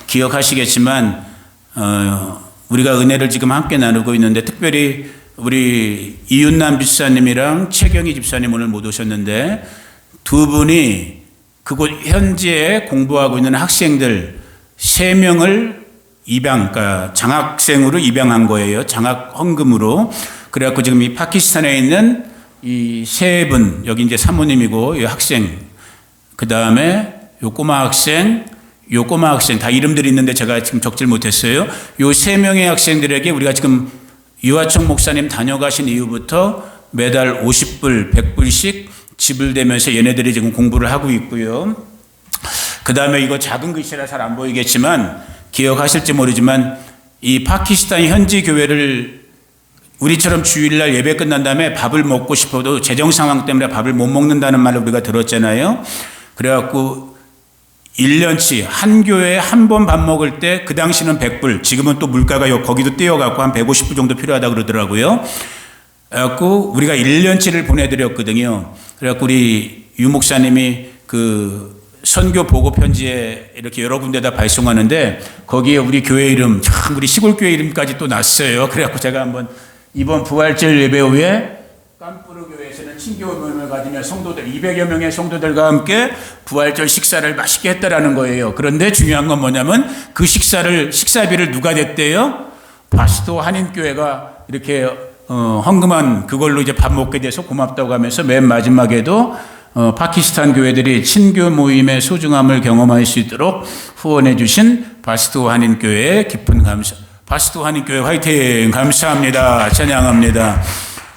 기억하시겠지만 우리가 은혜를 지금 함께 나누고 있는데 특별히 우리 이윤남 집사님이랑 최경희 집사님 오늘 못 오셨는데 두 분이 그곳 현지에 공부하고 있는 학생들 3명을 그러니까 장학생으로 입양한 거예요. 장학 헌금으로. 그래갖고 지금 이 파키스탄에 있는 이 3분, 여기 이제 사모님이고, 이 학생, 그 다음에 요 꼬마 학생 다 이름들이 있는데 제가 지금 적질 못했어요. 요 3명의 학생들에게 우리가 지금 유아청 목사님 다녀가신 이후부터 매달 50불, 100불씩 지불되면서 얘네들이 지금 공부를 하고 있고요. 그 다음에 이거 작은 글씨라 잘 안 보이겠지만 기억하실지 모르지만 이 파키스탄 현지 교회를 우리처럼 주일날 예배 끝난 다음에 밥을 먹고 싶어도 재정 상황 때문에 밥을 못 먹는다는 말을 우리가 들었잖아요. 그래갖고 1년치 한 교회에 한 번 밥 먹을 때 그 당시는 100불, 지금은 또 물가가 거기도 뛰어갖고 한 150불 정도 필요하다고 그러더라고요. 그래갖고 우리가 1년치를 보내드렸거든요. 그래갖고 우리 유 목사님이 그 선교 보고 편지에 이렇게 여러 군데다 발송하는데 거기에 우리 교회 이름, 참 우리 시골 교회 이름까지 또 났어요. 그래갖고 제가 한번 이번 부활절 예배 후에 깜푸르 교회에서는 친교 모임을 가지며 성도들 200여 명의 성도들과 함께 부활절 식사를 맛있게 했다라는 거예요. 그런데 중요한 건 뭐냐면 그 식사비를 누가 냈대요? 바스토 한인교회가 이렇게 헌금한 그걸로 이제 밥 먹게 돼서 고맙다고 하면서 맨 마지막에도 파키스탄 교회들이 친교 모임의 소중함을 경험할 수 있도록 후원해 주신 바스토 한인교회에 깊은 감사. 바스토 한인교회 화이팅! 감사합니다. 찬양합니다.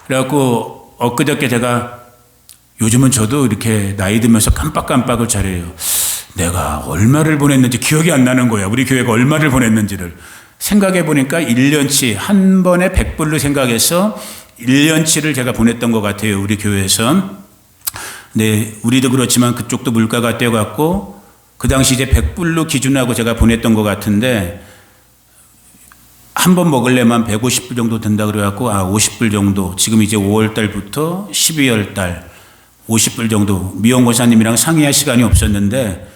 그래갖고 엊그저께 제가 요즘은 저도 이렇게 나이 들면서 깜빡깜빡을 잘해요. 내가 얼마를 보냈는지 기억이 안 나는 거야. 우리 교회가 얼마를 보냈는지를. 생각해 보니까 1년치 한 번에 100불로 생각해서 1년치를 제가 보냈던 것 같아요. 우리 교회에서. 네, 우리도 그렇지만 그쪽도 물가가 뛰어갔고 그 당시 이제 100불로 기준하고 제가 보냈던 것 같은데 한 번 먹으려면 150불 정도 든다 그래갖고 50불 정도 지금 이제 5월 달부터 12월 달 50불 정도 미용 고사님이랑 상의할 시간이 없었는데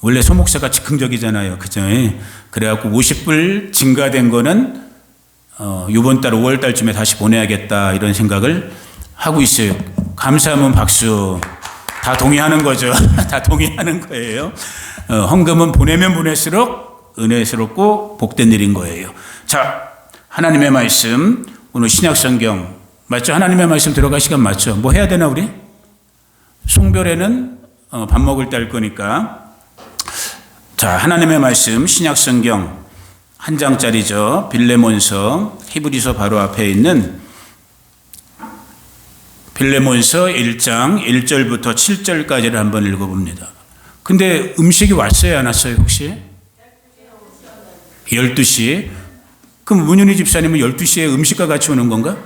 원래 소목사가 즉흥적이잖아요. 그죠? 그래갖고 50불 증가된 거는 이번 달 5월 달쯤에 다시 보내야겠다 이런 생각을 하고 있어요. 감사하면 박수. 다 동의하는 거죠. 다 동의하는 거예요. 헌금은 보내면 보낼수록 은혜스럽고 복된 일인 거예요. 자, 하나님의 말씀 오늘 신약성경 맞죠? 하나님의 말씀 들어갈 시간 맞죠? 뭐 해야 되나 우리? 송별회는 밥 먹을 때 할 거니까. 자, 하나님의 말씀 신약성경 한 장짜리죠. 빌레몬서 히브리서 바로 앞에 있는 빌레몬서 1장 1절부터 7절까지를 한번 읽어봅니다. 근데 음식이 왔어요 안 왔어요 혹시? 12시. 그럼 문윤희 집사님은 12시에 음식과 같이 오는 건가?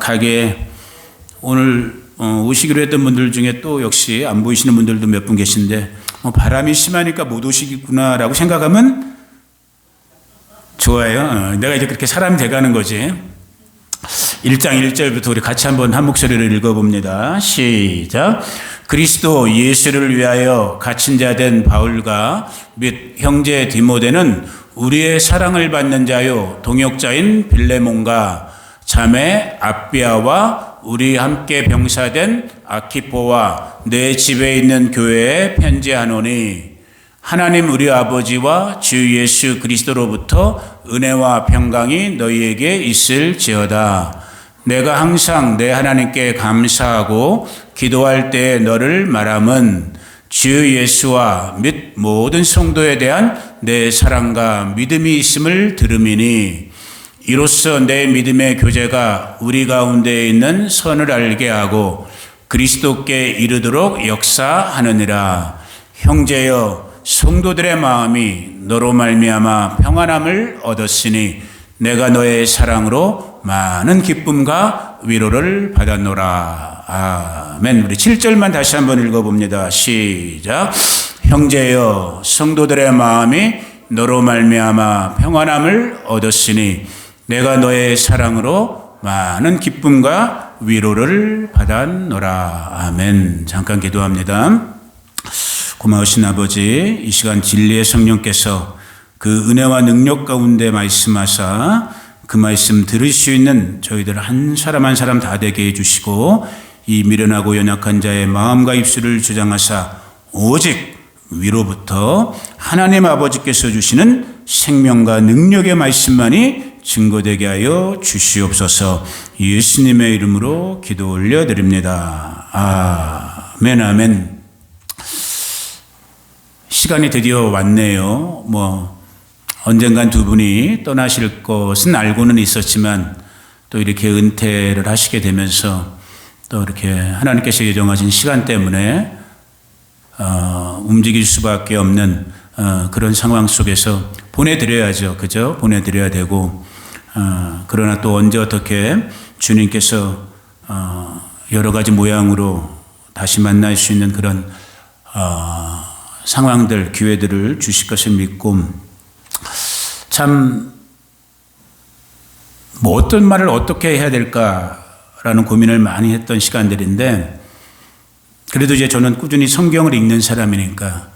가게. 오늘 오시기로 했던 분들 중에 또 역시 안 보이시는 분들도 몇 분 계신데 바람이 심하니까 못 오시겠구나라고 생각하면 좋아요. 내가 이제 그렇게 사람이 돼가는 거지. 1장 1절부터 우리 같이 한번 한 목소리를 읽어봅니다. 시작. 그리스도 예수를 위하여 갇힌 자 된 바울과 및 형제 디모데는 우리의 사랑을 받는 자요 동역자인 빌레몬과 자매 아비아와 우리 함께 병사된 아키포와 내 집에 있는 교회에 편지하노니 하나님 우리 아버지와 주 예수 그리스도로부터 은혜와 평강이 너희에게 있을지어다. 내가 항상 내 하나님께 감사하고 기도할 때 너를 말함은 주 예수와 및 모든 성도에 대한 내 사랑과 믿음이 있음을 들음이니 이로써 내 믿음의 교제가 우리 가운데 있는 선을 알게 하고 그리스도께 이르도록 역사하느니라. 형제여 성도들의 마음이 너로 말미암아 평안함을 얻었으니 내가 너의 사랑으로 많은 기쁨과 위로를 받았노라. 아멘. 우리 7절만 다시 한번 읽어봅니다. 시작. 형제여 성도들의 마음이 너로 말미암아 평안함을 얻었으니 내가 너의 사랑으로 많은 기쁨과 위로를 받았노라. 아멘. 잠깐 기도합니다. 고마우신 아버지, 이 시간 진리의 성령께서 그 은혜와 능력 가운데 말씀하사 그 말씀 들을 수 있는 저희들 한 사람 한 사람 다 되게 해주시고, 이 미련하고 연약한 자의 마음과 입술을 주장하사 오직 위로부터 하나님 아버지께서 주시는 생명과 능력의 말씀만이 증거되게 하여 주시옵소서. 예수님의 이름으로 기도 올려드립니다. 아멘, 아멘. 시간이 드디어 왔네요. 언젠간 두 분이 떠나실 것은 알고는 있었지만 또 이렇게 은퇴를 하시게 되면서 또 이렇게 하나님께서 예정하신 시간 때문에 움직일 수밖에 없는 그런 상황 속에서 보내드려야죠. 그죠? 보내드려야 되고, 그러나 또 언제 어떻게 주님께서 여러 가지 모양으로 다시 만날 수 있는 그런 상황들, 기회들을 주실 것을 믿고, 참 어떤 말을 어떻게 해야 될까라는 고민을 많이 했던 시간들인데, 그래도 이제 저는 꾸준히 성경을 읽는 사람이니까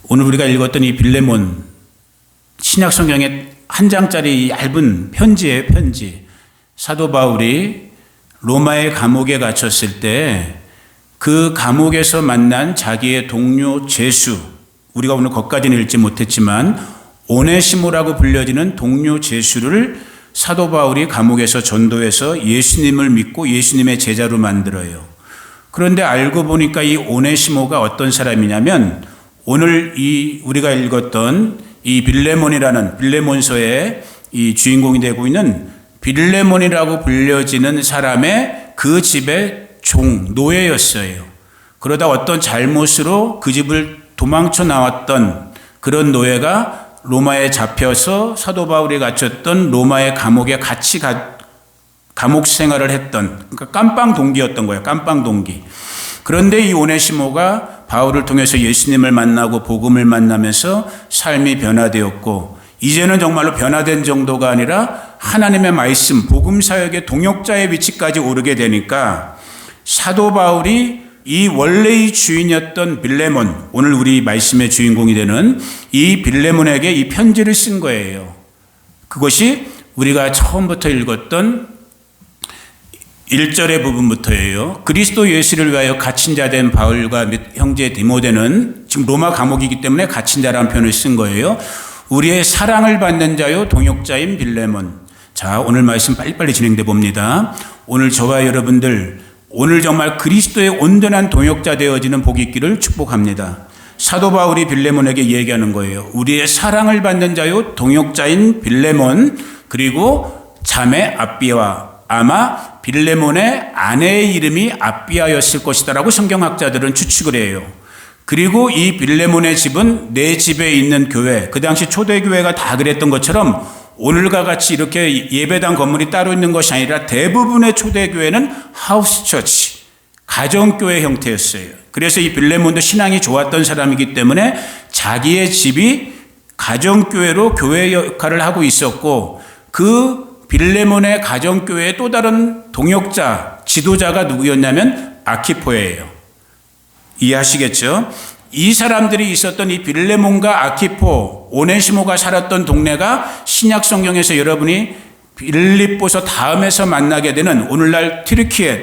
오늘 우리가 읽었던 이 빌레몬, 신약 성경의 한 장짜리 얇은 편지예요, 편지. 사도 바울이 로마의 감옥에 갇혔을 때 그 감옥에서 만난 자기의 동료 제수, 우리가 오늘 거기까지는 읽지 못했지만 오네시모라고 불려지는 동료 제수를 사도 바울이 감옥에서 전도해서 예수님을 믿고 예수님의 제자로 만들어요. 그런데 알고 보니까 이 오네시모가 어떤 사람이냐면, 오늘 우리가 읽었던 이 빌레몬서의 이 주인공이 되고 있는 빌레몬이라고 불려지는 사람의 그 집의 노예였어요. 그러다 어떤 잘못으로 그 집을 도망쳐 나왔던 그런 노예가 로마에 잡혀서 사도 바울이 갇혔던 로마의 감옥에 같이 감옥 생활을 했던, 그러니까 깜빵 동기였던 거예요. 깜빵 동기. 그런데 이 오네시모가 바울을 통해서 예수님을 만나고 복음을 만나면서 삶이 변화되었고, 이제는 정말로 변화된 정도가 아니라 하나님의 말씀, 복음 사역의 동역자의 위치까지 오르게 되니까 사도 바울이 이 원래의 주인이었던 빌레몬, 오늘 우리 말씀의 주인공이 되는 이 빌레몬에게 이 편지를 쓴 거예요. 그것이 우리가 처음부터 읽었던 1절의 부분부터예요. 그리스도 예수를 위하여 갇힌 자 된 바울과 형제 디모데는, 지금 로마 감옥이기 때문에 갇힌 자라는 표현을 쓴 거예요. 우리의 사랑을 받는 자요 동역자인 빌레몬. 자, 오늘 말씀 빨리빨리 진행돼 봅니다. 오늘 저와 여러분들, 오늘 정말 그리스도의 온전한 동역자 되어지는 복이 있기를 축복합니다. 사도 바울이 빌레몬에게 얘기하는 거예요. 우리의 사랑을 받는 자요 동역자인 빌레몬, 그리고 자매 아비아와, 아마 빌레몬의 아내의 이름이 아비아였을 것이다라고 성경학자들은 추측을 해요. 그리고 이 빌레몬의 집은 내 집에 있는 교회, 그 당시 초대교회가 다 그랬던 것처럼 오늘과 같이 이렇게 예배당 건물이 따로 있는 것이 아니라 대부분의 초대교회는 하우스 처치, 가정교회 형태였어요. 그래서 이 빌레몬도 신앙이 좋았던 사람이기 때문에 자기의 집이 가정교회로 교회 역할을 하고 있었고, 그 빌레몬의 가정교회의 또 다른 동역자, 지도자가 누구였냐면 아키포예요. 이해하시겠죠? 이 사람들이 있었던 이 빌레몬과 아키포, 오네시모가 살았던 동네가 신약 성경에서 여러분이 빌립보서 다음에서 만나게 되는 오늘날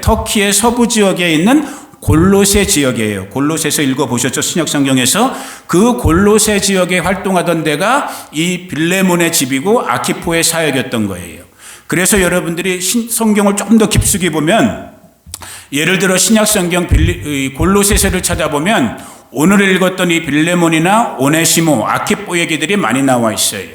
터키의 서부 지역에 있는 골로새 지역이에요. 골로새에서 읽어보셨죠? 신약 성경에서. 그 골로새 지역에 활동하던 데가 이 빌레몬의 집이고 아키포의 사역이었던 거예요. 그래서 여러분들이 성경을 조금 더 깊숙이 보면, 예를 들어 신약 성경 골로새서를 찾아보면 오늘 읽었던 이 빌레몬이나 오네시모, 아키포 얘기들이 많이 나와 있어요.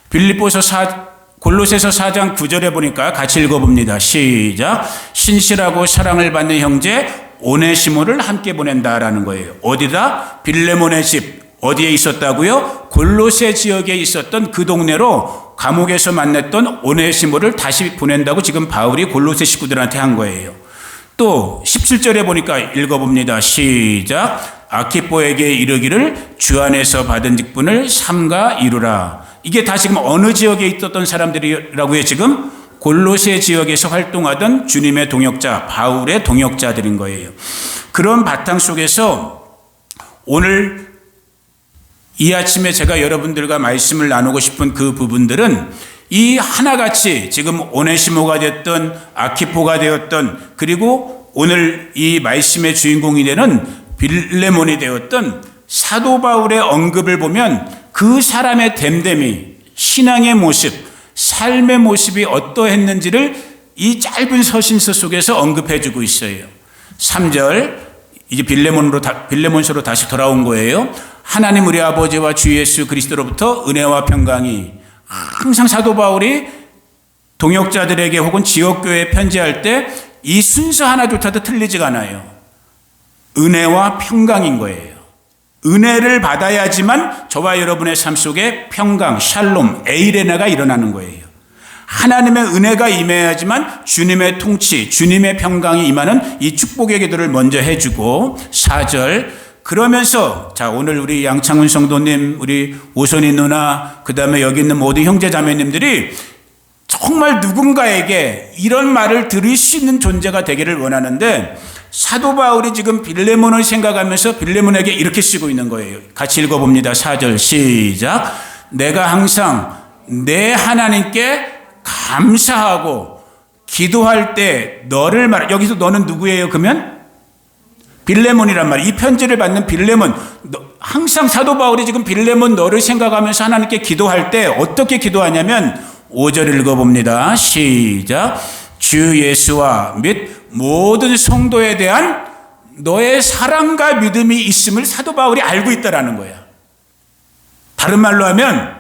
골로새서 4장 9절에 보니까 같이 읽어봅니다. 시작. 신실하고 사랑을 받는 형제 오네시모를 함께 보낸다라는 거예요. 어디다? 빌레몬의 집. 어디에 있었다고요? 골로새 지역에 있었던 그 동네로 감옥에서 만났던 오네시모를 다시 보낸다고 지금 바울이 골로새 식구들한테 한 거예요. 또 17절에 보니까 읽어봅니다. 시작. 아키포에게 이르기를 주 안에서 받은 직분을 삼가 이루라. 이게 다 지금 어느 지역에 있었던 사람들이라고요? 지금 골로새 지역에서 활동하던 주님의 동역자, 바울의 동역자들인 거예요. 그런 바탕 속에서 오늘 이 아침에 제가 여러분들과 말씀을 나누고 싶은 그 부분들은 이 하나같이 지금 오네시모가 됐던 아키포가 되었던 그리고 오늘 이 말씀의 주인공이 되는 빌레몬이 되었던 사도 바울의 언급을 보면 그 사람의 됨됨이, 신앙의 모습, 삶의 모습이 어떠했는지를 이 짧은 서신서 속에서 언급해 주고 있어요. 3절 이제 빌레몬서로 다시 돌아온 거예요. 하나님 우리 아버지와 주 예수 그리스도로부터 은혜와 평강이, 항상 사도 바울이 동역자들에게 혹은 지역교회에 편지할 때 이 순서 하나조차도 틀리지가 않아요. 은혜와 평강인 거예요. 은혜를 받아야지만 저와 여러분의 삶 속에 평강, 샬롬, 에이레나가 일어나는 거예요. 하나님의 은혜가 임해야지만 주님의 통치, 주님의 평강이 임하는 이 축복의 기도를 먼저 해주고 4절 그러면서 자 오늘 우리 양창훈 성도님, 우리 오선희 누나, 그 다음에 여기 있는 모든 형제 자매님들이 정말 누군가에게 이런 말을 들을 수 있는 존재가 되기를 원하는데 사도 바울이 지금 빌레몬을 생각하면서 빌레몬에게 이렇게 쓰고 있는 거예요. 같이 읽어봅니다. 4절 시작. 내가 항상 내 하나님께 감사하고 기도할 때 너를 여기서 너는 누구예요? 그러면 빌레몬이란 말이에요. 이 편지를 받는 빌레몬, 항상 사도 바울이 지금 빌레몬 너를 생각하면서 하나님께 기도할 때 어떻게 기도하냐면 5절 읽어봅니다. 시작. 주 예수와 및 모든 성도에 대한 너의 사랑과 믿음이 있음을 사도 바울이 알고 있다라는 거야. 다른 말로 하면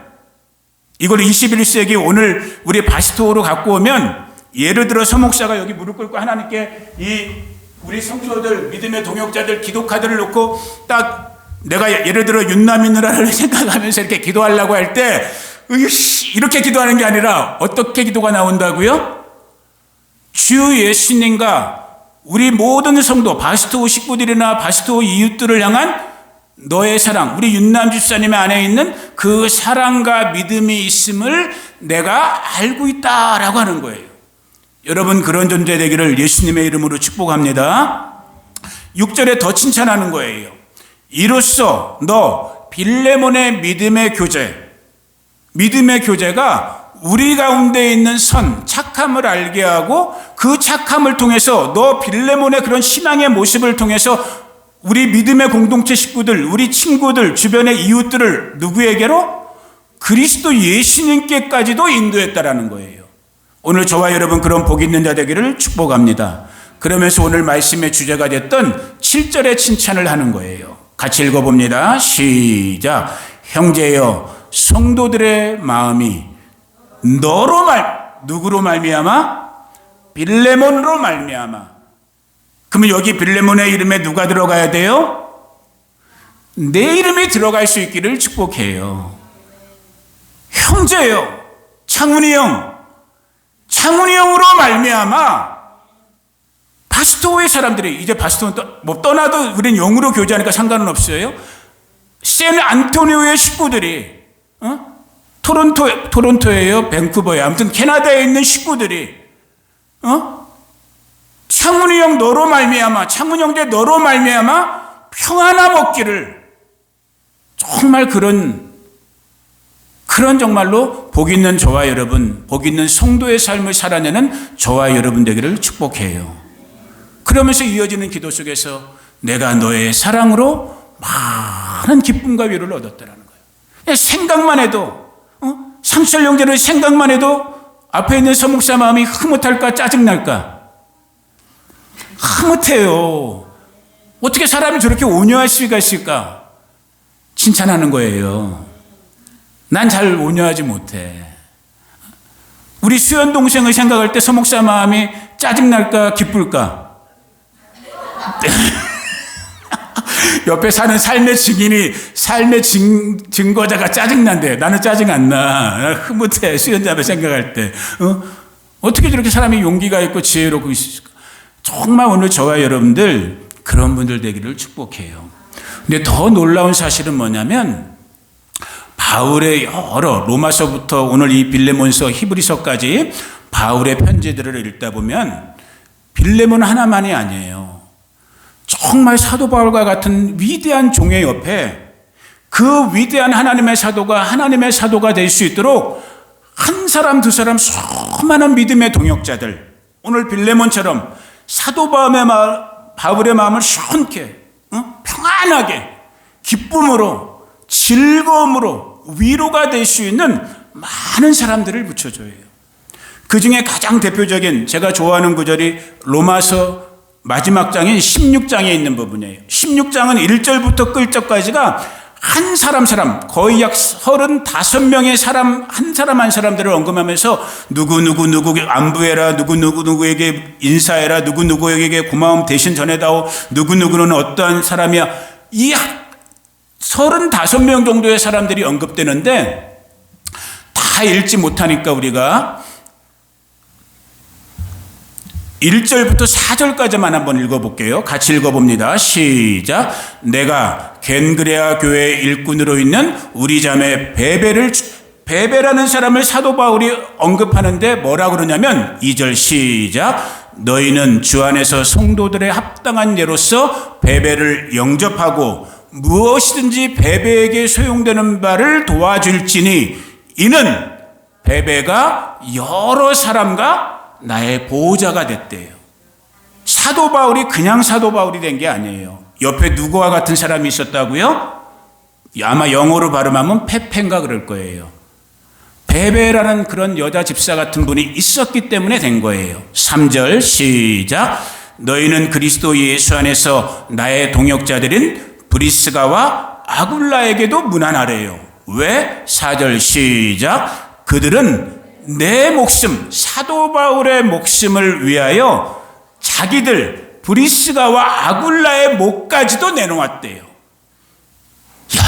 이걸 21세기 오늘 우리 바스토로 갖고 오면 예를 들어 서목사가 여기 무릎 꿇고 하나님께 이 우리 성도들 믿음의 동역자들 기도 카드를 놓고 딱 내가 예를 들어 윤남이 누나를 생각하면서 이렇게 기도하려고 할 때 이렇게 기도하는 게 아니라 어떻게 기도가 나온다고요? 주 예수님과 우리 모든 성도 바스토 식구들이나 바스토 이웃들을 향한 너의 사랑, 우리 윤남 집사님의 안에 있는 그 사랑과 믿음이 있음을 내가 알고 있다라고 하는 거예요. 여러분 그런 존재 되기를 예수님의 이름으로 축복합니다. 6절에 더 칭찬하는 거예요. 이로써 너 빌레몬의 믿음의 교제가 우리 가운데 있는 선, 착함을 알게 하고 그 착함을 통해서 너 빌레몬의 그런 신앙의 모습을 통해서 우리 믿음의 공동체 식구들, 우리 친구들, 주변의 이웃들을 누구에게로? 그리스도 예수님께까지도 인도했다라는 거예요. 오늘 저와 여러분 그런 복 있는 자 되기를 축복합니다. 그러면서 오늘 말씀의 주제가 됐던 7절의 칭찬을 하는 거예요. 같이 읽어봅니다. 시작. 형제여 성도들의 마음이 누구로 말미암아? 빌레몬으로 말미암아. 그러면 여기 빌레몬의 이름에 누가 들어가야 돼요? 내 이름이 들어갈 수 있기를 축복해요. 형제요, 창훈이 형으로 말미암아 바스토의 사람들이 이제 바스토는 떠나도 우리는 영으로 교제하니까 상관은 없어요. 샌 안토니오의 식구들이 토론토예요, 밴쿠버예요. 아무튼 캐나다에 있는 식구들이 창훈이 형 너로 말미암아, 창훈 형제 너로 말미암아 평안함 얻기를 정말 그런 정말로 복 있는 저와 여러분, 복 있는 성도의 삶을 살아내는 저와 여러분 되기를 축복해요. 그러면서 이어지는 기도 속에서 내가 너의 사랑으로 많은 기쁨과 위로를 얻었다라는 거예요. 생각만 해도 상철 형제를 생각만 해도 앞에 있는 서목사 마음이 흐뭇할까 짜증날까? 흐뭇해요. 어떻게 사람이 저렇게 온유할 수가 있을까? 칭찬하는 거예요. 난 잘 온유하지 못해. 우리 수연 동생을 생각할 때 서목사 마음이 짜증날까 기쁠까? 옆에 사는 삶의 증인이 삶의 증거자가 짜증난대. 나는 짜증 안 나. 흐뭇해. 수연자매 생각할 때. 어떻게 저렇게 사람이 용기가 있고 지혜롭고 있을까? 정말 오늘 저와 여러분들 그런 분들 되기를 축복해요. 근데 더 놀라운 사실은 뭐냐면 바울의 여러 로마서부터 오늘 이 빌레몬서 히브리서까지 바울의 편지들을 읽다 보면 빌레몬 하나만이 아니에요. 정말 사도 바울과 같은 위대한 종의 옆에 그 위대한 하나님의 사도가 될 수 있도록 한 사람 두 사람 수많은 믿음의 동역자들, 오늘 빌레몬처럼 사도 바울의 마음을 시원케 평안하게 기쁨으로 즐거움으로 위로가 될 수 있는 많은 사람들을 붙여줘요. 그 중에 가장 대표적인 제가 좋아하는 구절이 로마서 마지막 장인 16장에 있는 부분이에요. 16장은 1절부터 끌절까지가 한 사람 거의 약 35명의 사람 한 사람들을 언급하면서 누구 안부해라, 누구에게 인사해라, 누구에게 고마움 대신 전해다오, 누구는 어떠한 사람이야. 이 35명 정도의 사람들이 언급되는데 다 읽지 못하니까 우리가 1절부터 4절까지만 한번 읽어볼게요. 같이 읽어봅니다. 시작. 내가 겐그레아 교회 일꾼으로 있는 우리 자매 베베라는 사람을 사도 바울이 언급하는데 뭐라 그러냐면 2절 시작. 너희는 주 안에서 성도들의 합당한 예로서 베베를 영접하고 무엇이든지 베베에게 소용되는 바를 도와줄지니 이는 베베가 여러 사람과 나의 보호자가 됐대요. 사도 바울이 그냥 사도 바울이 된 게 아니에요. 옆에 누구와 같은 사람이 있었다고요? 아마 영어로 발음하면 페페인가 그럴 거예요. 베베라는 그런 여자 집사 같은 분이 있었기 때문에 된 거예요. 3절 시작. 너희는 그리스도 예수 안에서 나의 동역자들인 브리스가와 아굴라에게도 문안하래요. 왜? 4절 시작. 그들은 내 목숨, 사도 바울의 목숨을 위하여 자기들 브리스가와 아굴라의 목까지도 내놓았대요. 이야,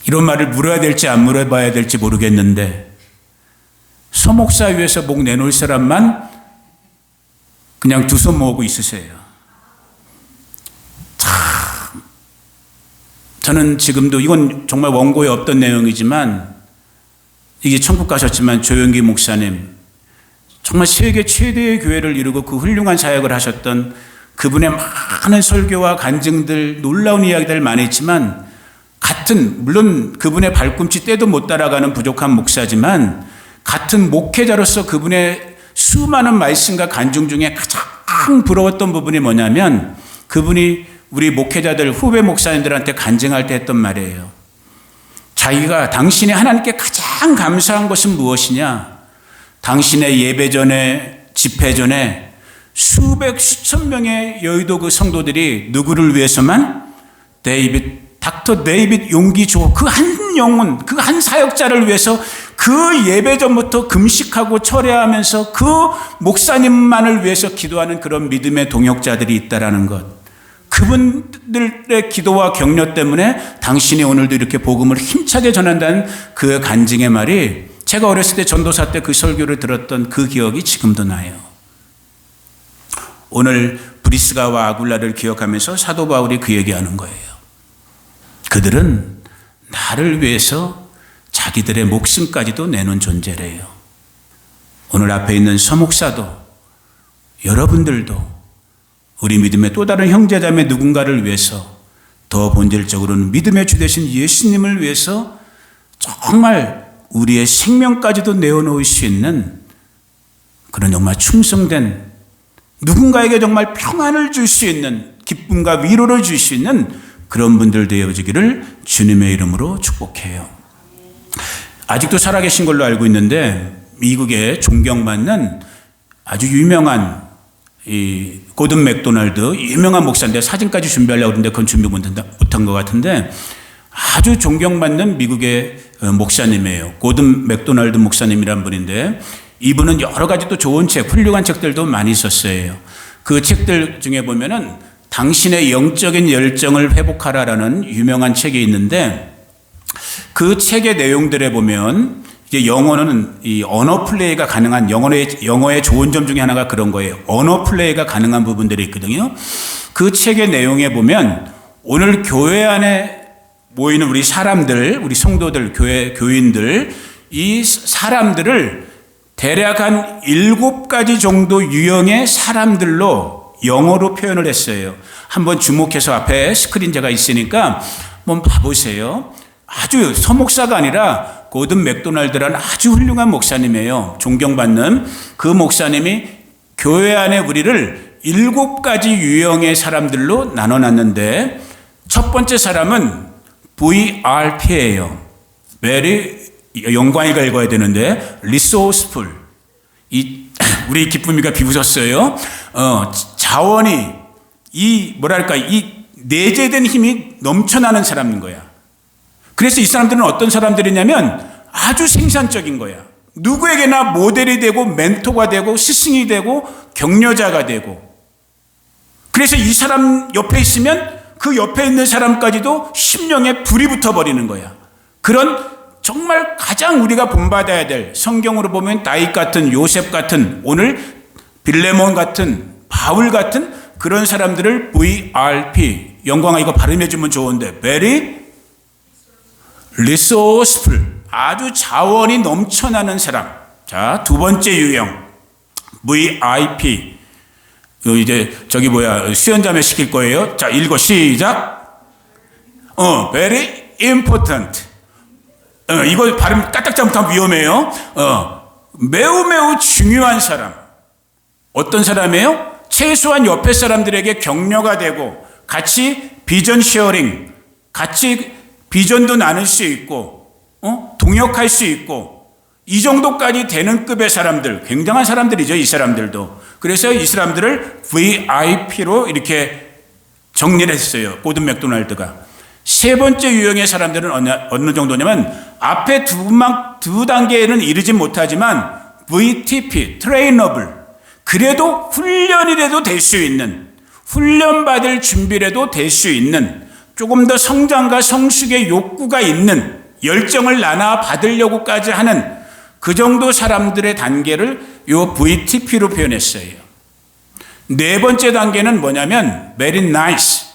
이런 말을 물어야 될지 안 물어봐야 될지 모르겠는데 서목사 위에서 목 내놓을 사람만 그냥 두 손 모으고 있으세요. 저는 지금도 이건 정말 원고에 없던 내용이지만 이게 천국 가셨지만 조영기 목사님 정말 세계 최대의 교회를 이루고 그 훌륭한 사역을 하셨던 그분의 많은 설교와 간증들 놀라운 이야기들 많이 있지만 같은 물론 그분의 발꿈치 때도 못 따라가는 부족한 목사지만 같은 목회자로서 그분의 수많은 말씀과 간증 중에 가장 부러웠던 부분이 뭐냐면 그분이 우리 목회자들 후배 목사님들한테 간증할 때 했던 말이에요. 자기가 당신이 하나님께 가장 감사한 것은 무엇이냐? 당신의 예배 전에 집회 전에 수천 명의 여의도 그 성도들이 누구를 위해서만 닥터 데이빗 용기조 그 한 영혼 그 한 사역자를 위해서 그 예배 전부터 금식하고 철회하면서 그 목사님만을 위해서 기도하는 그런 믿음의 동역자들이 있다라는 것. 그분들의 기도와 격려 때문에 당신이 오늘도 이렇게 복음을 힘차게 전한다는 그 간증의 말이 제가 어렸을 때 전도사 때 그 설교를 들었던 그 기억이 지금도 나요. 오늘 브리스가와 아굴라를 기억하면서 사도 바울이 그 얘기하는 거예요. 그들은 나를 위해서 자기들의 목숨까지도 내놓은 존재래요. 오늘 앞에 있는 서목사도 여러분들도 우리 믿음의 또 다른 형제자매 누군가를 위해서 더 본질적으로는 믿음의 주 되신 예수님을 위해서 정말 우리의 생명까지도 내어놓을 수 있는 그런 정말 충성된 누군가에게 정말 평안을 줄 수 있는 기쁨과 위로를 줄 수 있는 그런 분들 되어지기를 주님의 이름으로 축복해요. 아직도 살아계신 걸로 알고 있는데 미국에 존경받는 아주 유명한 이 고든 맥도날드 유명한 목사인데 사진까지 준비하려고 그러는데 그건 준비 못한 것 같은데 아주 존경받는 미국의 목사님이에요. 고든 맥도날드 목사님이란 분인데 이분은 여러 가지 또 좋은 책, 훌륭한 책들도 많이 썼어요. 그 책들 중에 보면은 당신의 영적인 열정을 회복하라라는 유명한 책이 있는데 그 책의 내용들에 보면 이제 영어는 이 언어 플레이가 가능한 영어의 좋은 점 중에 하나가 그런 거예요. 언어 플레이가 가능한 부분들이 있거든요. 그 책의 내용에 보면 오늘 교회 안에 모이는 우리 사람들, 우리 성도들, 교인들 이 사람들을 대략 한 7가지 정도 유형의 사람들로 영어로 표현을 했어요. 한번 주목해서 앞에 스크린 제가 있으니까 한번 봐보세요. 아주 서목사가 아니라 고든 맥도날드라는 아주 훌륭한 목사님이에요. 존경받는 그 목사님이 교회 안에 우리를 7가지 유형의 사람들로 나눠놨는데 첫 번째 사람은 VRP예요. very 영광이가 읽어야 되는데 resourceful. 우리 기쁨이가 비웃었어요. 자원이 이 내재된 힘이 넘쳐나는 사람인 거야. 그래서 이 사람들은 어떤 사람들이냐면 아주 생산적인 거야. 누구에게나 모델이 되고 멘토가 되고 스승이 되고 격려자가 되고. 그래서 이 사람 옆에 있으면 그 옆에 있는 사람까지도 심령에 불이 붙어버리는 거야. 그런 정말 가장 우리가 본받아야 될, 성경으로 보면 다윗 같은, 요셉 같은, 오늘 빌레몬 같은, 바울 같은 그런 사람들을 VRP, 영광아 이거 발음해주면 좋은데 very resourceful, 아주 자원이 넘쳐나는 사람. 자, 두 번째 유형 VIP. 이제 수연자매 시킬 거예요. 자, 읽어 시작. very important. 이거 발음 까딱 잘못하면 위험해요. 매우 중요한 사람. 어떤 사람이에요? 최소한 옆에 사람들에게 격려가 되고 같이 비전 쉐어링, 같이 비전도 나눌 수 있고 동역할 수 있고 이 정도까지 되는 급의 사람들, 굉장한 사람들이죠. 이 사람들도. 그래서 이 사람들을 VIP로 이렇게 정리를 했어요. 고든 맥도날드가. 세 번째 유형의 사람들은 어느 정도냐면 앞에 두 단계에는 이르지 못하지만 VTP, 트레이너블. 그래도 훈련이라도 될 수 있는, 훈련받을 준비라도 될 수 있는, 조금 더 성장과 성숙의 욕구가 있는, 열정을 나눠 받으려고까지 하는 그 정도 사람들의 단계를 요 VTP로 표현했어요. 네 번째 단계는 뭐냐면 very nice.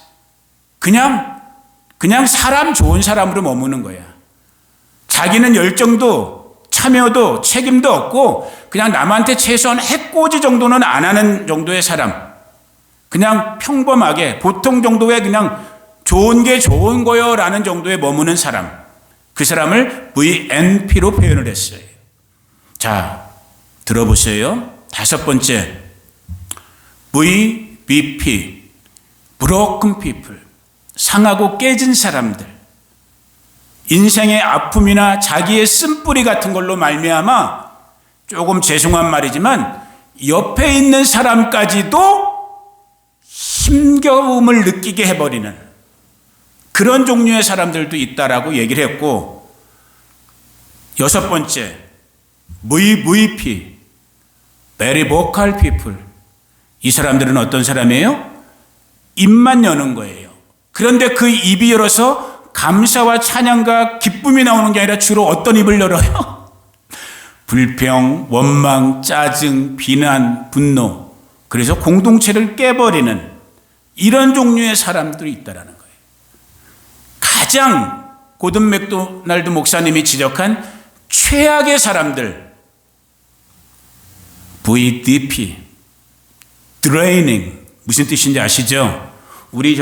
그냥 사람 좋은 사람으로 머무는 거야. 자기는 열정도 참여도 책임도 없고 그냥 남한테 최소한 해코지 정도는 안 하는 정도의 사람. 그냥 평범하게 보통 정도의 그냥 좋은 게 좋은 거요 라는 정도에 머무는 사람. 그 사람을 VNP로 표현을 했어요. 자, 들어보세요. 다섯 번째 VBP, broken people. 상하고 깨진 사람들. 인생의 아픔이나 자기의 쓴뿌리 같은 걸로 말미암아 조금 죄송한 말이지만 옆에 있는 사람까지도 힘겨움을 느끼게 해버리는 그런 종류의 사람들도 있다라고 얘기를 했고, 여섯 번째 VVP, very vocal people. 이 사람들은 어떤 사람이에요? 입만 여는 거예요. 그런데 그 입이 열어서 감사와 찬양과 기쁨이 나오는 게 아니라 주로 어떤 입을 열어요? 불평, 원망, 짜증, 비난, 분노. 그래서 공동체를 깨버리는 이런 종류의 사람들이 있다라는 거예요. 가장 고든 맥도날드 목사님이 지적한 최악의 사람들, VDP, draining. 무슨 뜻인지 아시죠? 우리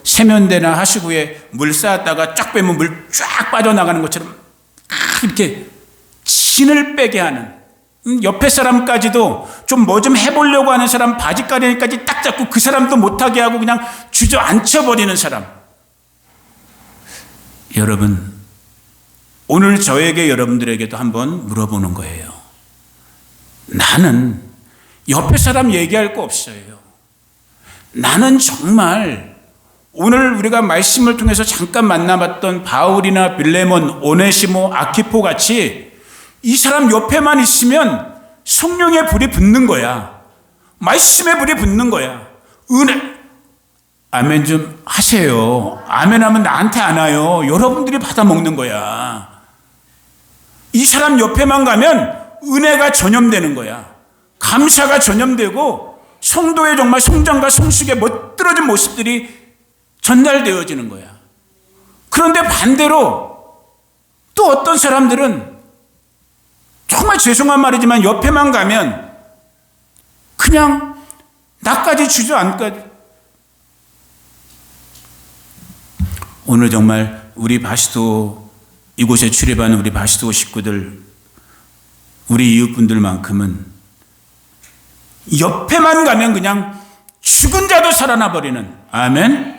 세면대나 하수구에 물 쌓았다가 쫙 빼면 물 쫙 빠져나가는 것처럼 이렇게 진을 빼게 하는, 옆에 사람까지도 좀 뭐 좀 해보려고 하는 사람 바지가리까지 딱 잡고 그 사람도 못하게 하고 그냥 주저앉혀버리는 사람. 여러분, 오늘 저에게 여러분들에게도 한번 물어보는 거예요. 나는 옆에 사람 얘기할 거 없어요. 나는 정말 오늘 우리가 말씀을 통해서 잠깐 만나봤던 바울이나 빌레몬, 오네시모, 아키포 같이 이 사람 옆에만 있으면 성령의 불이 붙는 거야. 말씀의 불이 붙는 거야. 은혜. 아멘 좀 하세요. 아멘 하면 나한테 안 와요. 여러분들이 받아먹는 거야. 이 사람 옆에만 가면 은혜가 전염되는 거야. 감사가 전염되고 성도의 정말 성장과 성숙의 멋들어진 모습들이 전달되어지는 거야. 그런데 반대로 또 어떤 사람들은 정말 죄송한 말이지만 옆에만 가면 그냥 나까지 주저앉까. 오늘 정말 우리 바시도, 이곳에 출입하는 우리 바시도 식구들, 우리 이웃분들만큼은 옆에만 가면 그냥 죽은 자도 살아나 버리는, 아멘.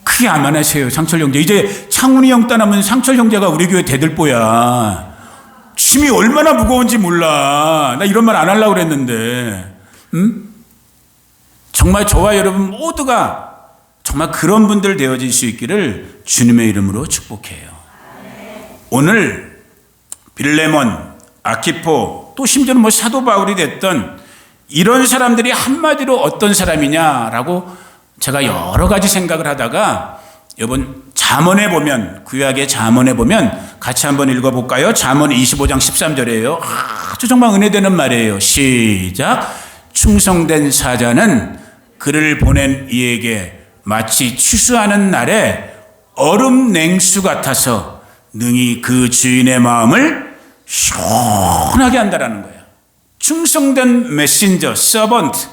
크게 아멘하세요. 상철 형제. 이제 창훈이 형 떠나면 상철 형제가 우리 교회 대들보야. 짐이 얼마나 무거운지 몰라. 나 이런 말 안 하려고 그랬는데. 정말 저와 여러분 모두가 정말 그런 분들 되어질 수 있기를 주님의 이름으로 축복해요. 오늘 빌레몬, 아키포, 또 심지어는 뭐 사도 바울이 됐던 이런 사람들이 한마디로 어떤 사람이냐라고 제가 여러 가지 생각을 하다가, 여러분 잠언에 보면, 구약의 잠언에 보면 같이 한번 읽어볼까요? 잠언 25장 13절이에요. 아주 정말 은혜되는 말이에요. 시작. 충성된 사자는 그를 보낸 이에게 마치 추수하는 날에 얼음 냉수 같아서 능히 그 주인의 마음을 시원하게 한다라는 거예요. 충성된 메신저, 서번트,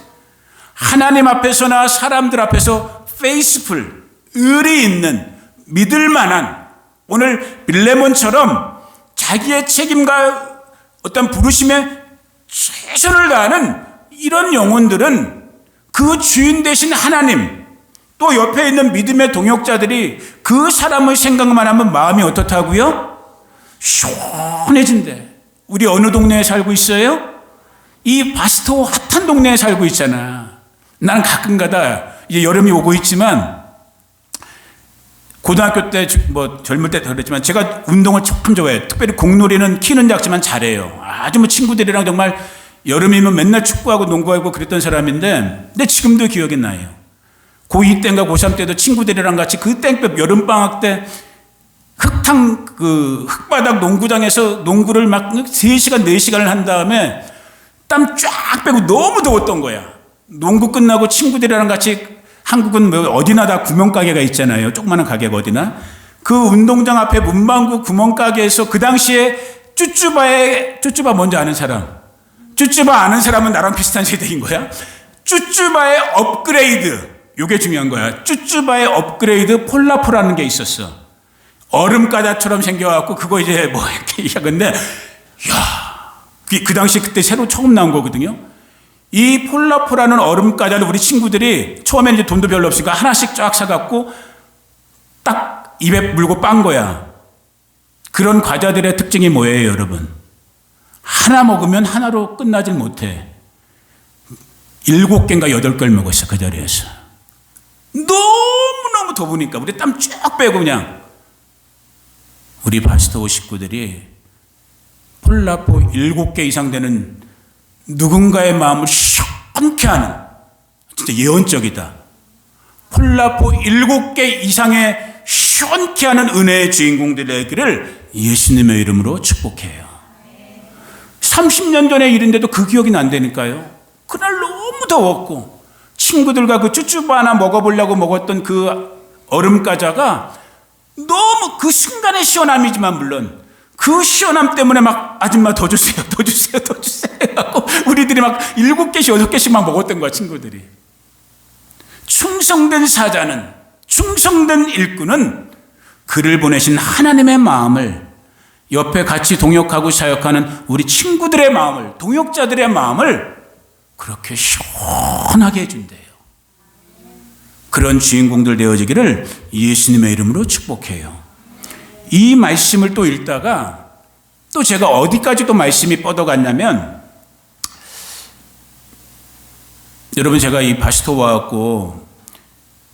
하나님 앞에서나 사람들 앞에서 페이스풀, 의리 있는, 믿을 만한, 오늘 빌레몬처럼 자기의 책임과 어떤 부르심에 최선을 다하는 이런 영혼들은 그 주인 되신 하나님, 또 옆에 있는 믿음의 동역자들이 그 사람의 생각만 하면 마음이 어떻다고요? 시원해진대. 우리 어느 동네에 살고 있어요? 이 바스토 핫한 동네에 살고 있잖아. 나는 가끔가다 이제 여름이 오고 있지만, 고등학교 때 뭐 젊을 때 그랬지만 제가 운동을 참 좋아해요. 특별히 공놀이는 키는 작지만 잘해요. 아주 뭐 친구들이랑 정말 여름이면 맨날 축구하고 농구하고 그랬던 사람인데, 근데 지금도 기억이 나요. 고2 때인가 고3 때도 친구들이랑 같이 그 땡볕 여름방학 때 흙바닥 농구장에서 농구를 막 3시간, 4시간을 한 다음에 땀 쫙 빼고 너무 더웠던 거야. 농구 끝나고 친구들이랑 같이, 한국은 뭐 어디나 다 구멍가게가 있잖아요. 조그마한 가게가 어디나. 그 운동장 앞에 문방구 구멍가게에서 그 당시에 쭈쭈바 뭔지 아는 사람? 쭈쭈바 아는 사람은 나랑 비슷한 세대인 거야. 쭈쭈바의 업그레이드, 이게 중요한 거야. 쭈쭈바의 업그레이드 폴라포라는 게 있었어. 얼음가자처럼 생겨갖고 그거 이제 뭐 이렇게 근데 야, 그 당시 그때 새로 처음 나온 거거든요. 이 폴라포라는 얼음가자를 우리 친구들이 처음에는 이제 돈도 별로 없으니까 하나씩 쫙 사갖고 딱 입에 물고 빤 거야. 그런 과자들의 특징이 뭐예요, 여러분? 하나 먹으면 하나로 끝나질 못해. 7개인가 8개를 먹었어, 그 자리에서. 너무너무 더우니까 우리 땀 쫙 빼고 그냥. 우리 바스토 식구들이 폴라포 7개 이상 되는 누군가의 마음을 시원케 하는, 진짜 예언적이다. 폴라포 7개 이상의 시원케 하는 은혜의 주인공들의 길을 예수님의 이름으로 축복해요. 30년 전의 일인데도 그 기억이 난다니까요. 그날 너무 더웠고 친구들과 그 쭈쭈바 하나 먹어보려고 먹었던 그 얼음과자가 너무 그 순간의 시원함이지만 물론 그 시원함 때문에 막 아줌마 더 주세요, 더 주세요, 더 주세요 하고 우리들이 막 7개씩 8개씩 막 먹었던 거야, 친구들이. 충성된 사자는, 충성된 일꾼은 그를 보내신 하나님의 마음을, 옆에 같이 동역하고 사역하는 우리 친구들의 마음을, 동역자들의 마음을 그렇게 시원하게 해준대요. 그런 주인공들 되어지기를 예수님의 이름으로 축복해요. 이 말씀을 또 읽다가 또 제가 어디까지 또 말씀이 뻗어갔냐면, 여러분 제가 이 바스토 와갖고,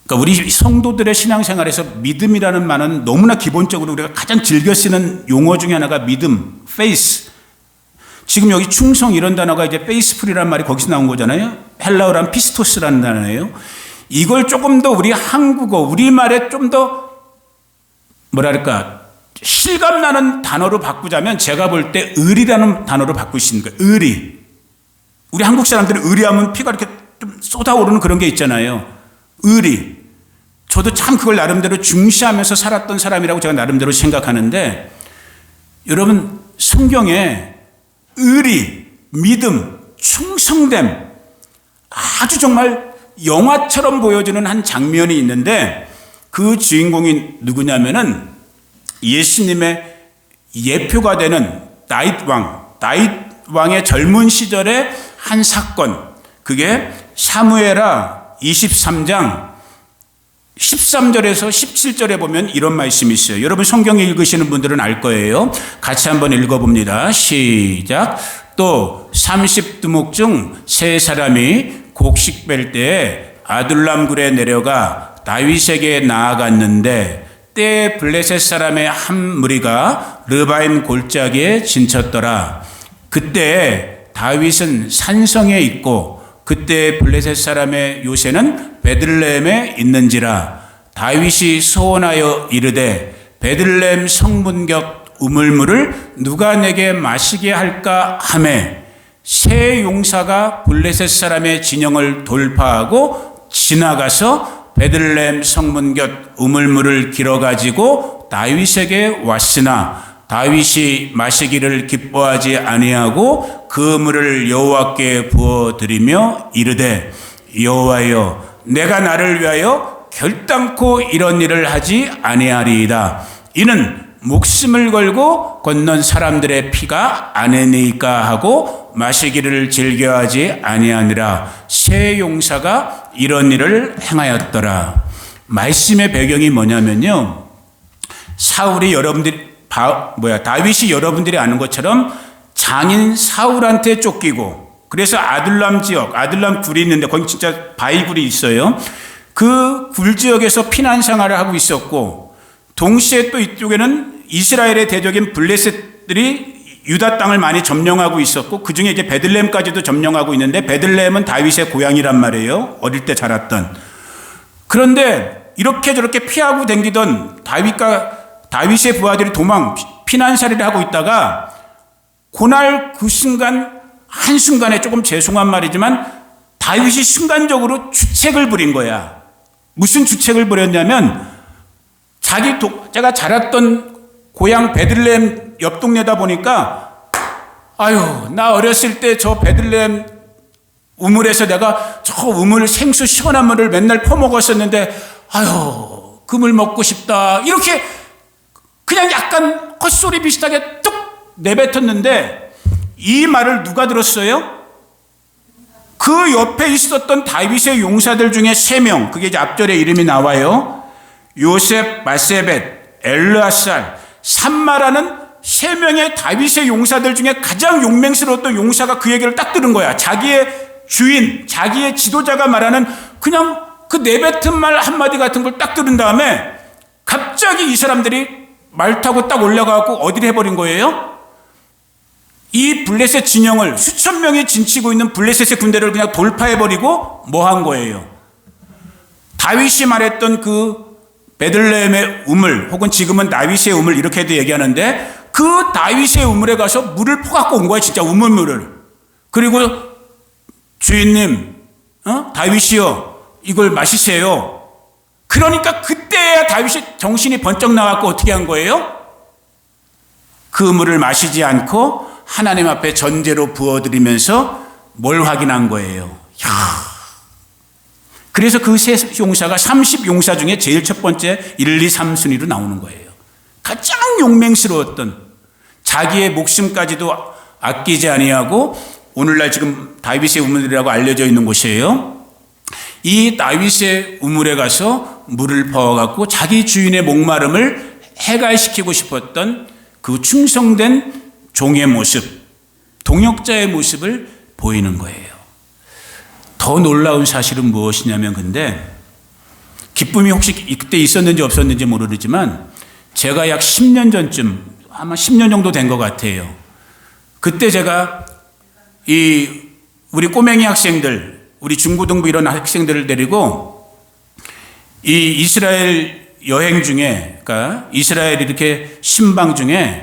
그러니까 우리 성도들의 신앙생활에서 믿음이라는 말은 너무나 기본적으로 우리가 가장 즐겨 쓰는 용어 중에 하나가 믿음, faith. 지금 여기 충성 이런 단어가 이제 faithful이라는 말이 거기서 나온 거잖아요. 헬라어란 피스토스라는 단어예요. 이걸 조금 더 우리 한국어, 우리말에 좀 더 뭐랄까 실감나는 단어로 바꾸자면 제가 볼 때 의리라는 단어로 바꿀 수 있는 거예요. 의리. 우리 한국 사람들은 의리하면 피가 이렇게 좀 쏟아오르는 그런 게 있잖아요. 의리. 저도 참 그걸 나름대로 중시하면서 살았던 사람이라고 제가 나름대로 생각하는데, 여러분 성경에 의리, 믿음, 충성됨, 아주 정말 영화처럼 보여주는 한 장면이 있는데 그 주인공이 누구냐면은 예수님의 예표가 되는 다윗 왕의 젊은 시절의 한 사건, 그게 사무엘하 23장 13절에서 17절에 보면 이런 말씀이 있어요. 여러분 성경 읽으시는 분들은 알 거예요. 같이 한번 읽어봅니다. 시작. 또 30두목 중 세 사람이 곡식 뺄 때에 아둘람 굴에 내려가 다윗에게 나아갔는데 때에 블레셋 사람의 한 무리가 르바임 골짜기에 진쳤더라. 그때 다윗은 산성에 있고 그때 블레셋 사람의 요새는 베들레헴에 있는지라. 다윗이 소원하여 이르되 베들레헴 성문 곁 우물물을 누가 내게 마시게 할까 하매 세 용사가 블레셋 사람의 진영을 돌파하고 지나가서 베들레헴 성문 곁 우물물을 길어가지고 다윗에게 왔으나 다윗이 마시기를 기뻐하지 아니하고 그 물을 여호와께 부어드리며 이르되 여호와여 내가 나를 위하여 결단코 이런 일을 하지 아니하리이다. 이는 목숨을 걸고 건넌 사람들의 피가 아니니까 하고 마시기를 즐겨하지 아니하니라. 세 용사가 이런 일을 행하였더라. 말씀의 배경이 뭐냐면요, 사울이 다윗이 여러분들이 아는 것처럼 장인 사울한테 쫓기고, 그래서 아둘람 지역, 아둘람 굴이 있는데 거기 진짜 바위굴이 있어요. 그 굴 지역에서 피난 생활을 하고 있었고, 동시에 또 이쪽에는 이스라엘의 대적인 블레셋들이 유다 땅을 많이 점령하고 있었고, 그 중에 이제 베들레헴까지도 점령하고 있는데, 베들레헴은 다윗의 고향이란 말이에요. 어릴 때 자랐던. 그런데 이렇게 저렇게 피하고 댕기던 다윗의 부하들이 피난살이를 하고 있다가 그날 그 순간, 한순간에 조금 죄송한 말이지만 다윗이 순간적으로 주책을 부린 거야. 무슨 주책을 부렸냐면, 제가 자랐던 고향 베들레헴 옆 동네다 보니까, 아유, 나 어렸을 때 저 베들레헴 우물에서 내가 저 우물 생수 시원한 물을 맨날 퍼먹었었는데, 아유, 그 물 먹고 싶다. 이렇게 그냥 약간 헛소리 비슷하게 뚝 내뱉었는데, 이 말을 누가 들었어요? 그 옆에 있었던 다윗의 용사들 중에 3명, 그게 이제 앞절에 이름이 나와요. 요셉, 마세벳, 엘르아살, 삼마라는 3명의 다윗의 용사들 중에 가장 용맹스러웠던 용사가 그 얘기를 딱 들은 거야. 자기의 주인, 자기의 지도자가 말하는 그냥 그 내뱉은 말 한마디 같은 걸 딱 들은 다음에 갑자기 이 사람들이 말 타고 딱 올라가고 어디를 해버린 거예요? 이 블레셋 진영을, 수천 명이 진치고 있는 블레셋의 군대를 그냥 돌파해버리고 뭐 한 거예요? 다윗이 말했던 그 베들레헴의 우물, 혹은 지금은 다윗의 우물 이렇게도 얘기하는데, 그 다윗의 우물에 가서 물을 퍼갖고 온 거야. 진짜 우물물을. 그리고 주인님, 다윗이요, 이걸 마시세요. 그러니까 그때야 다윗이 정신이 번쩍 나갖고 어떻게 한 거예요? 그 물을 마시지 않고 하나님 앞에 전제로 부어드리면서 뭘 확인한 거예요? 그래서 그 세 용사가 30용사 중에 제일 첫 번째 1, 2, 3순위로 나오는 거예요. 가장 용맹스러웠던, 자기의 목숨까지도 아끼지 아니하고, 오늘날 지금 다윗의 우물이라고 알려져 있는 곳이에요. 이 다윗의 우물에 가서 물을 퍼와갖고 자기 주인의 목마름을 해갈시키고 싶었던 그 충성된 종의 모습, 동역자의 모습을 보이는 거예요. 더 놀라운 사실은 무엇이냐면, 근데 기쁨이 혹시 그때 있었는지 없었는지 모르지만 제가 약 10년 전쯤, 아마 10년 정도 된 것 같아요. 그때 제가 우리 꼬맹이 학생들, 우리 중고등부 이런 학생들을 데리고 이 이스라엘 여행 중에, 그러니까 이스라엘 이렇게 신방 중에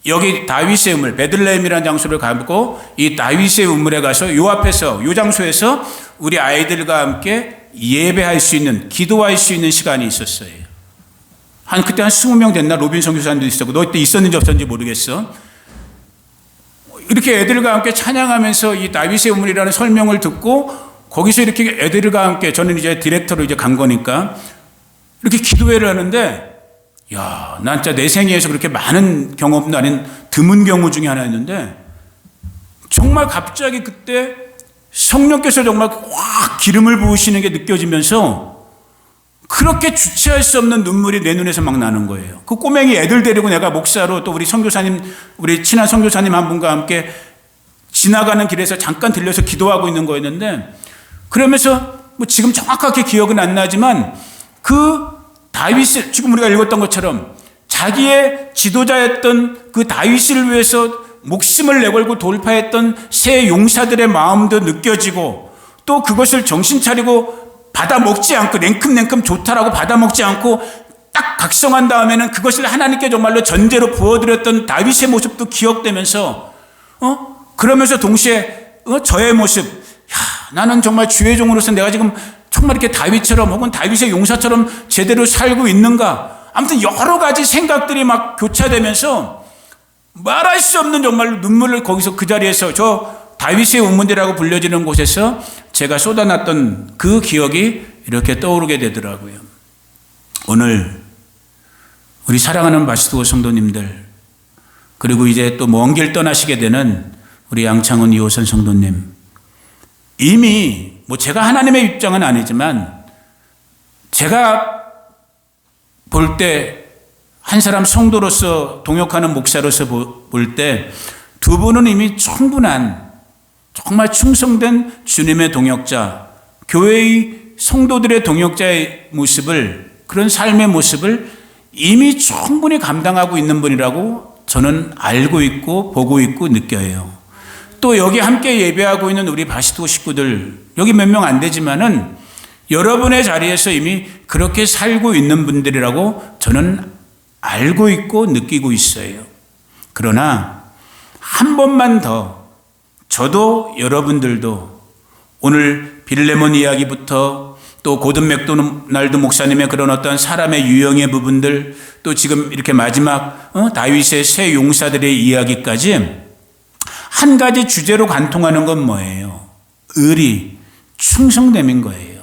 여기 다윗의 우물, 베들레헴이라는 장소를 가고 이 다윗의 우물에 가서 요 앞에서, 요 장소에서 우리 아이들과 함께 예배할 수 있는, 기도할 수 있는 시간이 있었어요. 그때 한 20명 됐나? 로빈 선교사님도 있었고, 너 그때 있었는지 없었는지 모르겠어. 이렇게 애들과 함께 찬양하면서 이 다윗의 우물이라는 설명을 듣고 거기서 이렇게 애들과 함께 저는 이제 디렉터로 이제 간 거니까 이렇게 기도회를 하는데 야, 난 진짜 내 생애에서 그렇게 많은 경험도 아닌 드문 경우 중에 하나였는데 정말 갑자기 그때 성령께서 정말 확 기름을 부으시는 게 느껴지면서 그렇게 주체할 수 없는 눈물이 내 눈에서 막 나는 거예요. 그 꼬맹이 애들 데리고 내가 목사로 또 우리 선교사님, 우리 친한 선교사님 한 분과 함께 지나가는 길에서 잠깐 들려서 기도하고 있는 거였는데 그러면서 뭐 지금 정확하게 기억은 안 나지만 그 다윗을 지금 우리가 읽었던 것처럼 자기의 지도자였던 그 다윗을 위해서 목숨을 내걸고 돌파했던 새 용사들의 마음도 느껴지고 또 그것을 정신 차리고 받아 먹지 않고 냉큼냉큼 좋다라고 받아 먹지 않고 딱 각성한 다음에는 그것을 하나님께 정말로 전제로 부어드렸던 다윗의 모습도 기억되면서 그러면서 동시에 저의 모습, 야, 나는 정말 주의 종으로서 내가 지금 정말 이렇게 다윗처럼 혹은 다윗의 용사처럼 제대로 살고 있는가, 아무튼 여러 가지 생각들이 막 교차되면서 말할 수 없는 정말로 눈물을 거기서 그 자리에서 저 다윗의 우문이라고 불려지는 곳에서 제가 쏟아놨던 그 기억이 이렇게 떠오르게 되더라고요. 오늘 우리 사랑하는 바시도 성도님들, 그리고 이제 또 먼 길 떠나시게 되는 우리 양창훈 이호선 성도님, 이미 뭐 제가 하나님의 입장은 아니지만 제가 볼 때 한 사람 성도로서 동역하는 목사로서 볼 때 두 분은 이미 충분한 정말 충성된 주님의 동역자, 교회의 성도들의 동역자의 모습을, 그런 삶의 모습을 이미 충분히 감당하고 있는 분이라고 저는 알고 있고 보고 있고 느껴요. 또 여기 함께 예배하고 있는 우리 바시도 식구들, 여기 몇 명 안 되지만은 여러분의 자리에서 이미 그렇게 살고 있는 분들이라고 저는 알고 있고 느끼고 있어요. 그러나 한 번만 더 저도 여러분들도 오늘 빌레몬 이야기부터 또 고든 맥도날드 목사님의 그런 어떤 사람의 유형의 부분들, 또 지금 이렇게 마지막 다윗의 새 용사들의 이야기까지 한 가지 주제로 관통하는 건 뭐예요? 의리, 충성됨인 거예요.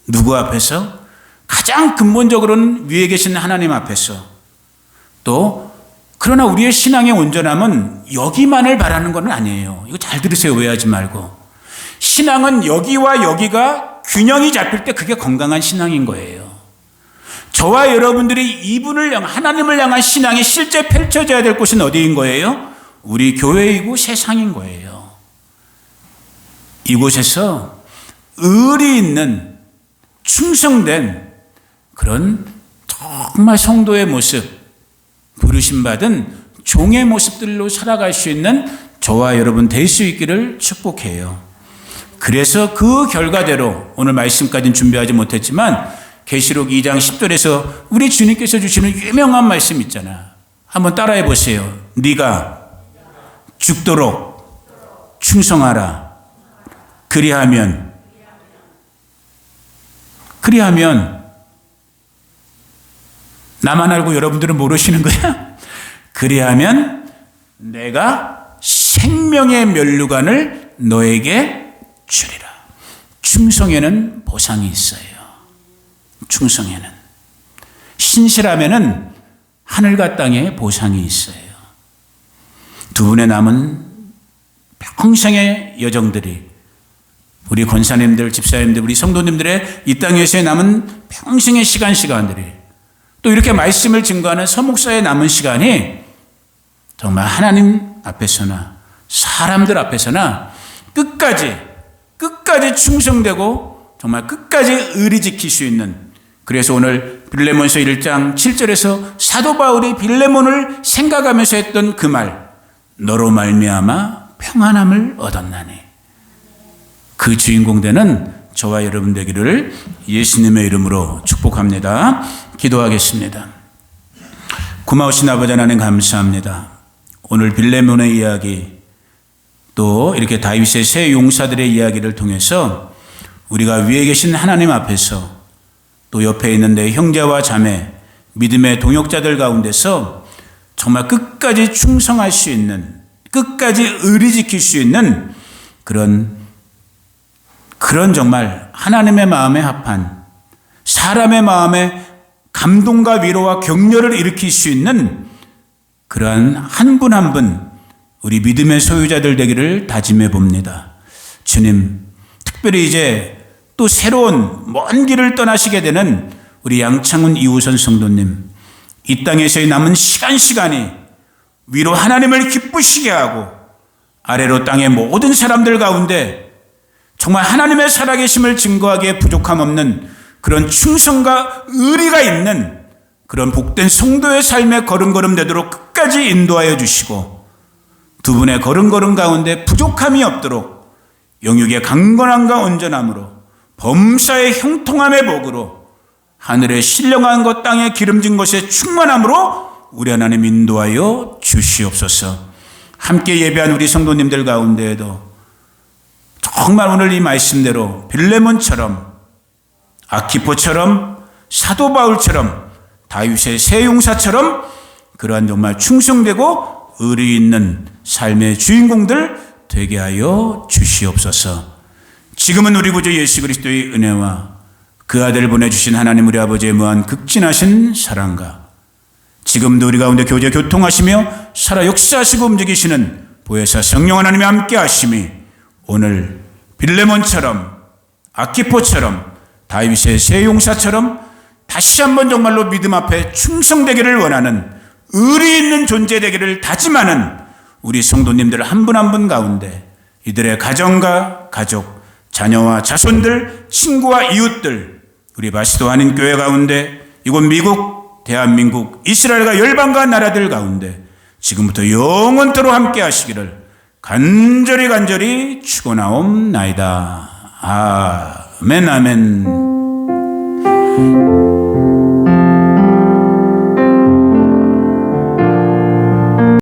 누구 앞에서? 가장 근본적으로는 위에 계신 하나님 앞에서. 또 그러나 우리의 신앙의 온전함은 여기만을 바라는 건 아니에요. 이거 잘 들으세요. 오해하지 말고. 신앙은 여기와 여기가 균형이 잡힐 때 그게 건강한 신앙인 거예요. 저와 여러분들이 이분을 향한, 하나님을 향한 신앙이 실제 펼쳐져야 될 곳은 어디인 거예요? 우리 교회이고 세상인 거예요. 이곳에서 의리 있는 충성된 그런 정말 성도의 모습, 부르심받은 종의 모습들로 살아갈 수 있는 저와 여러분 될 수 있기를 축복해요. 그래서 그 결과대로 오늘 말씀까지는 준비하지 못했지만 계시록 2장 10절에서 우리 주님께서 주시는 유명한 말씀 있잖아. 한번 따라해 보세요. 네가 죽도록 충성하라. 그리하면 나만 알고 여러분들은 모르시는 거야? 그리하면 내가 생명의 면류관을 너에게 주리라. 충성에는 보상이 있어요. 충성에는. 신실하면은 하늘과 땅에 보상이 있어요. 두 분의 남은 평생의 여정들이, 우리 권사님들, 집사님들, 우리 성도님들의 이 땅에서의 남은 평생의 시간들이, 또 이렇게 말씀을 증거하는 서목사의 남은 시간이 정말 하나님 앞에서나 사람들 앞에서나 끝까지 충성되고 정말 끝까지 의리 지킬 수 있는, 그래서 오늘 빌레몬서 1장 7절에서 사도 바울이 빌레몬을 생각하면서 했던 그 말, 너로 말미암아 평안함을 얻었나니, 그 주인공 되는 저와 여러분 되기를 예수님의 이름으로 축복합니다. 기도하겠습니다. 고마우신 아버지 하나님 감사합니다. 오늘 빌레몬의 이야기, 또 이렇게 다윗의 새 용사들의 이야기를 통해서 우리가 위에 계신 하나님 앞에서, 또 옆에 있는 내 형제와 자매, 믿음의 동역자들 가운데서 정말 끝까지 충성할 수 있는 끝까지 의리 지킬 수 있는 그런 정말 하나님의 마음에 합한, 사람의 마음에 감동과 위로와 격려를 일으킬 수 있는 그러한 한 분 한 분 우리 믿음의 소유자들 되기를 다짐해 봅니다. 주님, 특별히 이제 또 새로운 먼 길을 떠나시게 되는 우리 양창훈 이우선 성도님, 이 땅에서의 남은 시간이 위로 하나님을 기쁘시게 하고 아래로 땅의 모든 사람들 가운데 정말 하나님의 살아계심을 증거하기에 부족함 없는 그런 충성과 의리가 있는 그런 복된 성도의 삶의 걸음걸음 되도록 끝까지 인도하여 주시고, 두 분의 걸음걸음 가운데 부족함이 없도록 영육의 강건함과 온전함으로 범사의 형통함의 복으로 하늘의 신령한 것 땅에 기름진 것에 충만함으로 우리 하나님 인도하여 주시옵소서. 함께 예배한 우리 성도님들 가운데에도 정말 오늘 이 말씀대로 빌레몬처럼, 아키포처럼, 사도 바울처럼, 다윗의 새 용사처럼 그러한 정말 충성되고 의리 있는 삶의 주인공들 되게 하여 주시옵소서. 지금은 우리 구주 예수 그리스도의 은혜와 그 아들 보내주신 하나님 우리 아버지의 무한 극진하신 사랑과 지금도 우리 가운데 교제 교통하시며 살아 역사하시고 움직이시는 보혜사 성령 하나님의 함께 하심이 오늘 빌레몬처럼, 아키포처럼, 다윗의 새 용사처럼 다시 한번 정말로 믿음 앞에 충성되기를 원하는 의리 있는 존재 되기를 다짐하는 우리 성도님들 한 분 한 분 가운데 이들의 가정과 가족, 자녀와 자손들, 친구와 이웃들, 우리 바시도 한인 교회 가운데 이곳 미국, 대한민국, 이스라엘과 열방과 나라들 가운데 지금부터 영원토록 함께 하시기를 간절히 축원하옵나이다. 아멘, 아멘.